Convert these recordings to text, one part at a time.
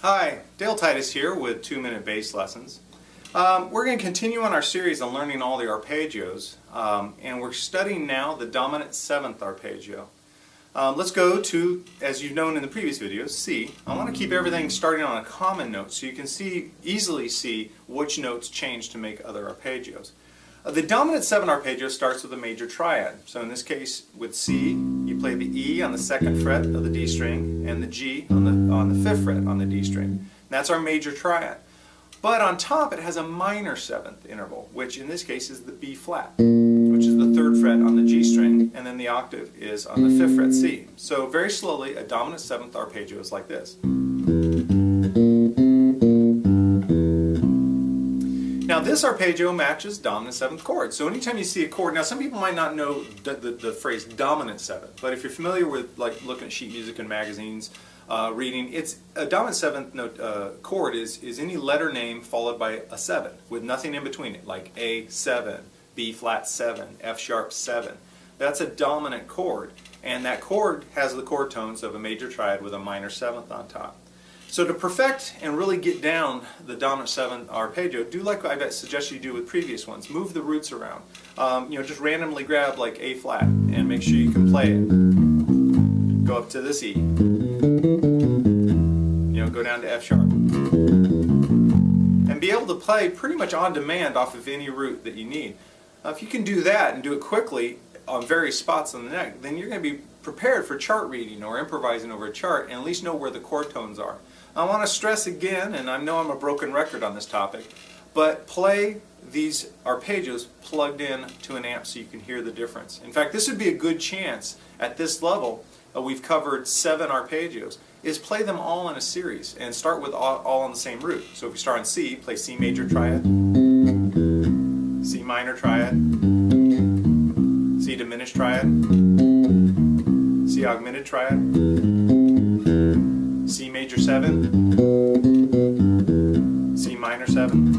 Hi, Dale Titus here with 2-Minute Bass Lessons. We're going to continue on our series on learning all the arpeggios, and we're studying now the dominant 7th arpeggio. Let's go to, as you've known in the previous videos, C. I want to keep everything starting on a common note so you can easily see which notes change to make other arpeggios. The dominant 7 arpeggio starts with a major triad. So in this case with C, you play the E on the 2nd fret of the D string and the G on the 5th fret on the D string. That's our major triad. But on top it has a minor 7th interval, which in this case is the B flat, which is the 3rd fret on the G string, and then the octave is on the 5th fret C. So very slowly a dominant 7th arpeggio is like this. Now this arpeggio matches dominant 7th chord. So anytime you see a chord, now some people might not know the phrase dominant 7th, but if you're familiar with like looking at sheet music in magazines, reading, it's a dominant 7th note chord is any letter name followed by a 7 with nothing in between it, like A7, B flat 7, F sharp 7. That's a dominant chord, and that chord has the chord tones of a major triad with a minor 7th on top. So to perfect and really get down the dominant 7th arpeggio, do like I suggest you do with previous ones. Move the roots around. Just randomly grab like A flat and make sure you can play it. Go up to this E. Go down to F sharp. And be able to play pretty much on demand off of any root that you need. If you can do that and do it quickly on various spots on the neck, then you're going to be prepared for chart reading or improvising over a chart and at least know where the chord tones are. I want to stress again, and I know I'm a broken record on this topic, but play these arpeggios plugged in to an amp so you can hear the difference. In fact, this would be a good chance at this level. We've covered 7 arpeggios, is play them all in a series and start with all on the same root. So if you start on C, play C major triad, C minor triad, C diminished triad, C augmented triad, C major 7, C minor 7,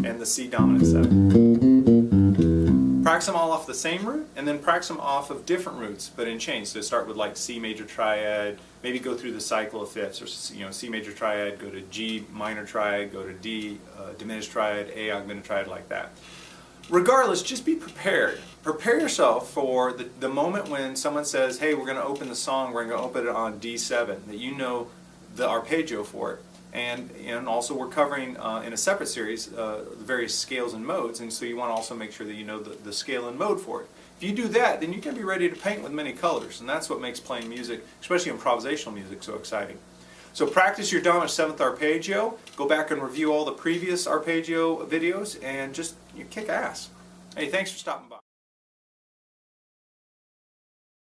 and the C dominant 7. Practice them all off the same root, and then practice them off of different roots, but in chains. So start with like C major triad, maybe go through the cycle of fifths, or C major triad, go to G minor triad, go to D diminished triad, A augmented triad, like that. Regardless, just be prepared. Prepare yourself for the moment when someone says, hey, we're going to open the song, we're going to open it on D7, that you know the arpeggio for it. And also we're covering in a separate series the various scales and modes, and so you want to also make sure that you know the scale and mode for it. If you do that, then you can be ready to paint with many colors, and that's what makes playing music, especially improvisational music, so exciting. So practice your dominant 7th arpeggio, go back and review all the previous arpeggio videos, and just kick ass. Hey, thanks for stopping by.